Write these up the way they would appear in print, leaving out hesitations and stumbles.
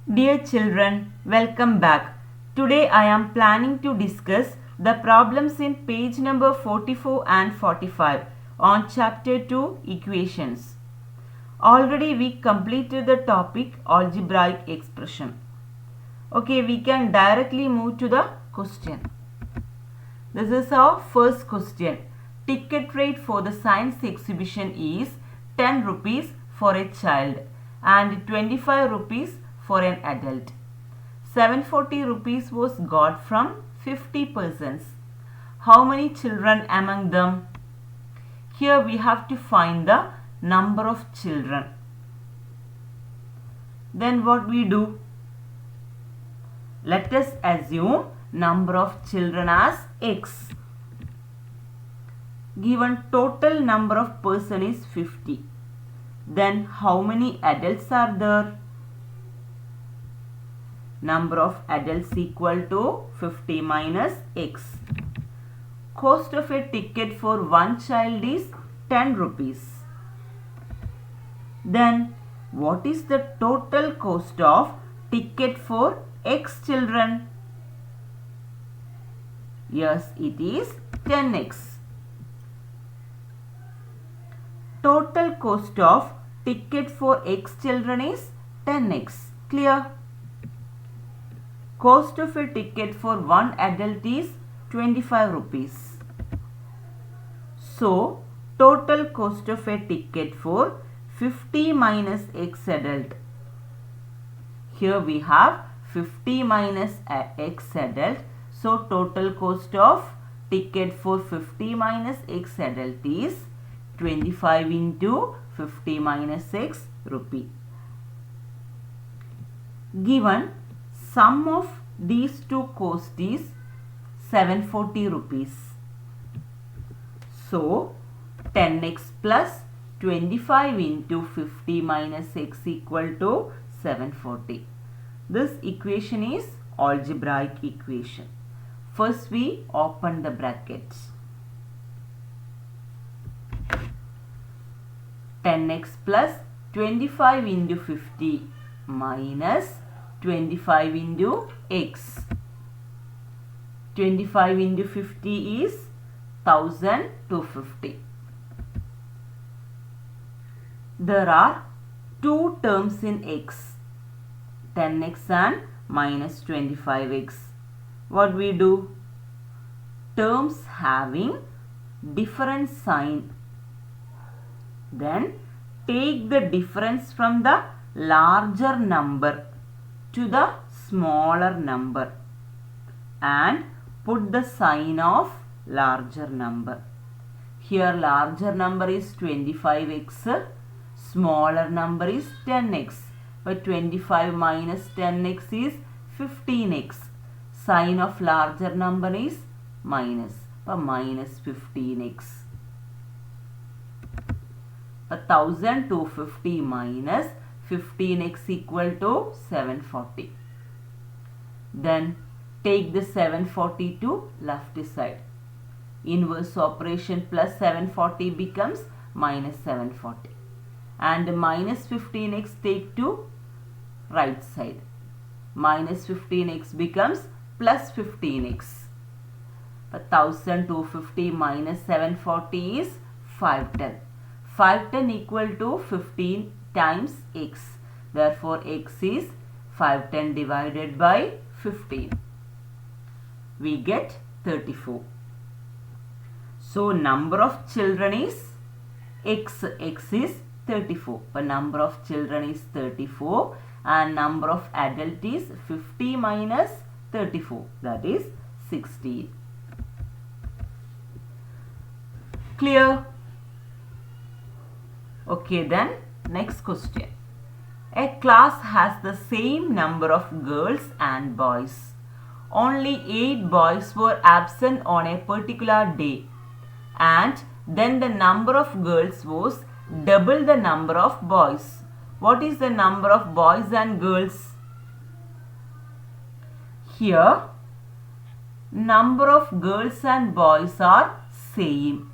Dear children, welcome back. Today I am planning to discuss the problems in page number 44 and 45 on chapter 2 equations. Already we completed the topic algebraic expression. Okay, we can directly move to the question. This is our first question. Ticket rate for the science exhibition is 10 rupees for a child and 25 rupees for an adult. 740 rupees was got from 50 persons. How many children among them? Here we have to find the number of children. Then what we do? Let us assume number of children as x. Given total number of person is 50. Then how many adults are there? Number of adults equal to 50 minus x. Cost of a ticket for one child is 10 rupees. Then what is the total cost of ticket for x children? Yes, it is 10x. Total cost of ticket for x children is 10x. Clear? Cost of a ticket for one adult is 25 rupees. So, total cost of a ticket for 50 minus x adult. Here we have 50 minus x adult. So, total cost of ticket for 50 minus x adult is 25 into 50 minus x rupee. Given sum of these two cost is 740 rupees. So 10x plus 25 into 50 minus x equal to 740. This equation is algebraic equation. First we open the brackets. 10x plus 25 into 50 minus 25 into x. 25 into 50 is 1250. There are two terms in x, 10x and minus 25x. What we do? Terms having different sign. Then take the difference from the larger number to the smaller number and put the sign of larger number. Here larger number is 25x, smaller number is 10x. But 25 minus 10x is 15x. Sign of larger number is minus. But minus 15x. 1250 minus 15x equal to 740. Then take the 740 to left side. Inverse operation plus 740 becomes minus 740. And minus 15x take to right side. Minus 15x becomes plus 15x. 1250 minus 740 is 510. 510 equal to 15 times x. Therefore, x is 510 divided by 15. We get 34. So, number of children is x. X is 34. But number of children is 34 and number of adult is 50 minus 34. That is 16. Clear? Okay, then next question. A class has the same number of girls and boys. Only 8 boys were absent on a particular day, and then the number of girls was double the number of boys. What is the number of boys and girls? Here, number of girls and boys are same.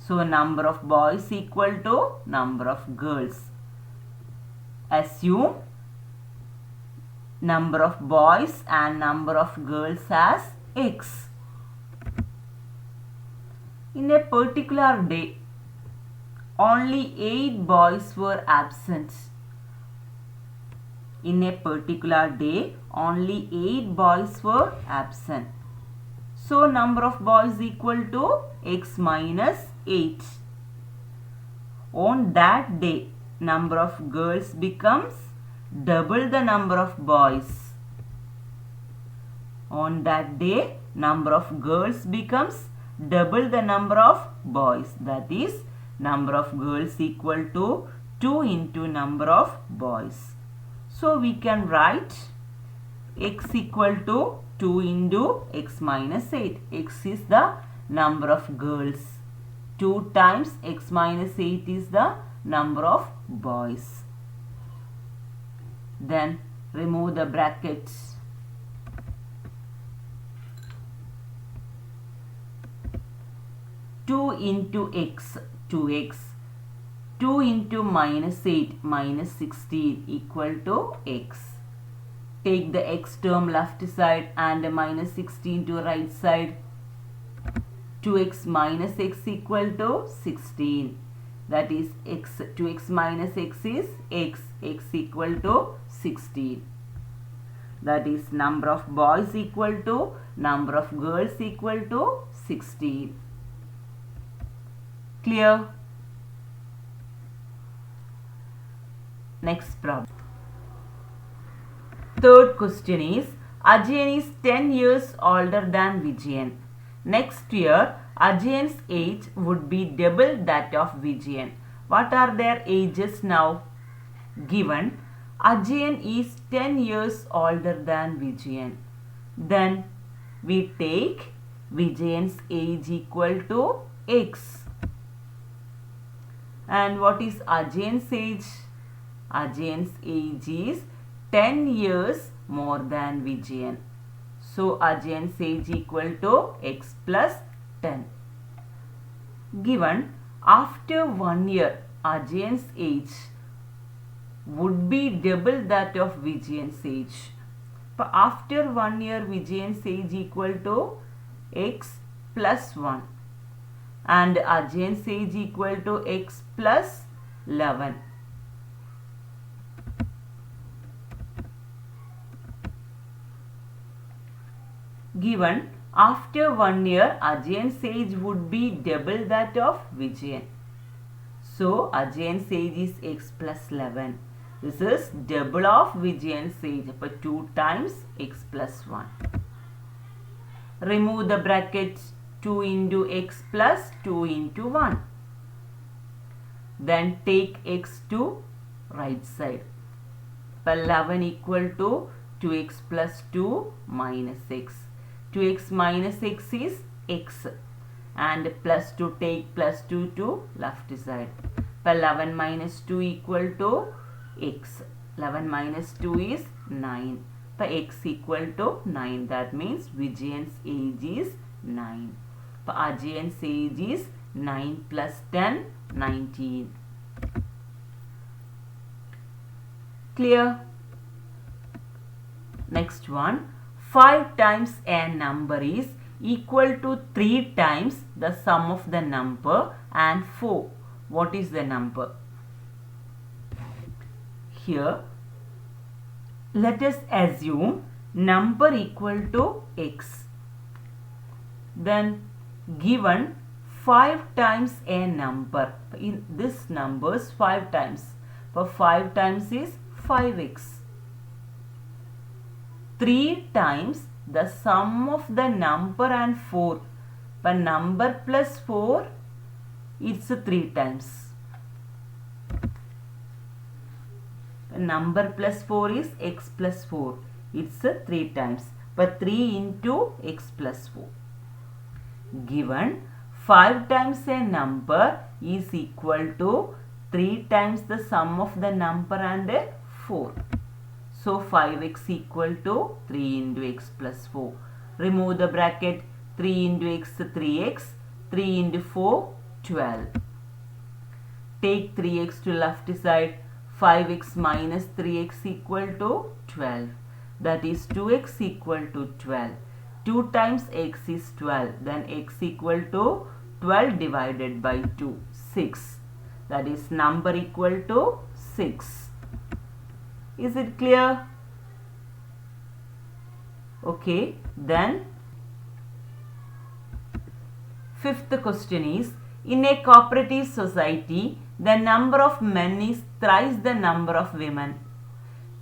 So, number of boys equal to number of girls. Assume number of boys and number of girls as x. In a particular day, only 8 boys were absent. In a particular day, only 8 boys were absent. So, number of boys equal to x minus 8. On that day, number of girls becomes double the number of boys. On that day, number of girls becomes double the number of boys. That is, number of girls equal to 2 into number of boys. So, we can write x equal to 2 into x minus 8. X is the number of girls. 2 times x minus 8 is the number of boys. Then remove the brackets. Two into x, 2x. 2 into minus 8, minus 16 equal to x. Take the x term left side and minus 16 to right side. 2x minus x equal to 16. That is x. 2x minus x is x. X equal to 16. That is number of boys equal to number of girls equal to 16. Clear? Next problem. Third question is, Ajayan is 10 years older than Vijayan. Next year, Ajayan's age would be double that of Vijayan. What are their ages now? Given, Ajayan is 10 years older than Vijayan. Then, we take Vijayan's age equal to x. And what is Ajayan's age? Ajayan's age is 10 years more than Vijayan. So, Ajayan's age equal to x plus 10. Given, after 1 year, Ajayan's age would be double that of Vijayan's age. But after 1 year, Vijayan's age equal to x plus 1. And Ajayan's age equal to x plus 11. Given, after 1 year, Ajayan's age would be double that of Vijayan. So, Ajayan's age is x plus 11. This is double of Vijayan's age, but 2 times x plus 1. Remove the brackets. 2 into x plus 2 into 1. Then take x to right side. 11 equal to 2x plus 2 minus x. 2x minus x is x. And plus 2 take plus 2 to left side. 11 minus 2 equal to x. 11 minus 2 is 9. The x equal to 9. That means Vijayan's age is 9. Ajayan's age is 9 plus 10, 19. Clear? Next one. 5 times a number is equal to 3 times the sum of the number and 4. What is the number? Here, let us assume number equal to x. Then, given 5 times a number. In this numbers 5 times. For 5 times is 5x. 3 times the sum of the number and 4. But number plus 4, it's 3 times. Number plus 4 is x plus 4. It's 3 times. But 3 into x plus 4. Given 5 times a number is equal to 3 times the sum of the number and 4. So 5x equal to 3 into x plus 4. Remove the bracket. 3 into x 3x. 3 into 4 12. Take 3x to left side. 5x minus 3x equal to 12. that is 2x equal to 12. 2 times x is 12, then x equal to 12 divided by 2, 6. That is number equal to 6. Is it clear? Okay, then fifth question is, in a cooperative society, the number of men is thrice the number of women.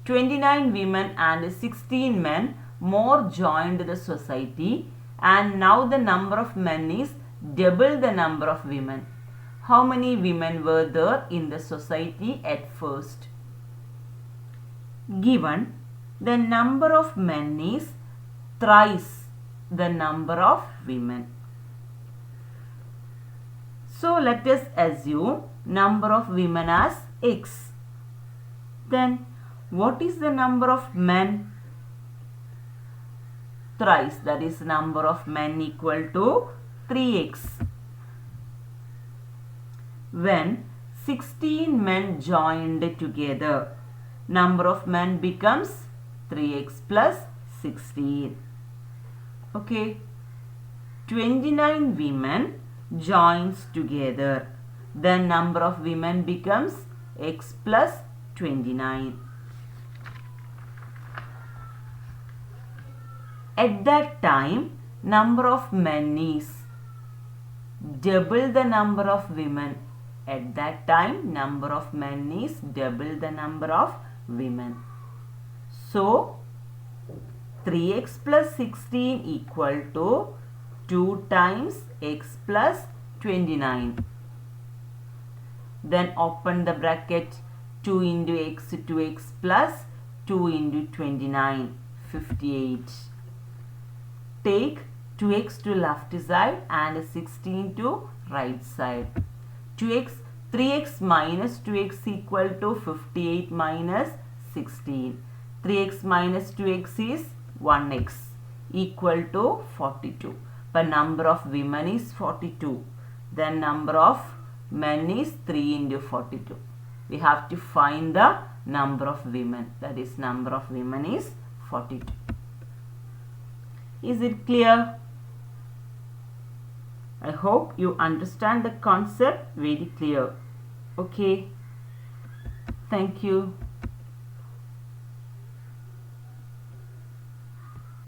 29 women and 16 men more joined the society, and now the number of men is double the number of women. How many women were there in the society at first? Given the number of men is thrice the number of women. So let us assume number of women as x. Then what is the number of men? Thrice, that is number of men equal to 3x. When 16 men joined together, number of men becomes 3x plus 16. Okay, 29 women joins together, then number of women becomes x plus 29. At that time, number of men is double the number of women. At that time, number of men is double the number of women. So 3x plus 16 equal to 2 times x plus 29. Then open the bracket, 2 into x, 2x plus 2 into 29, 58. Take 2x to left side and 16 to right side. 3x minus 2x equal to 58 minus 16. 3x minus 2x is 1x equal to 42. But number of women is 42. Then number of men is 3 into 42. We have to find the number of women. That is number of women is 42. Is it clear? I hope you understand the concept very clear. Okay. Thank you.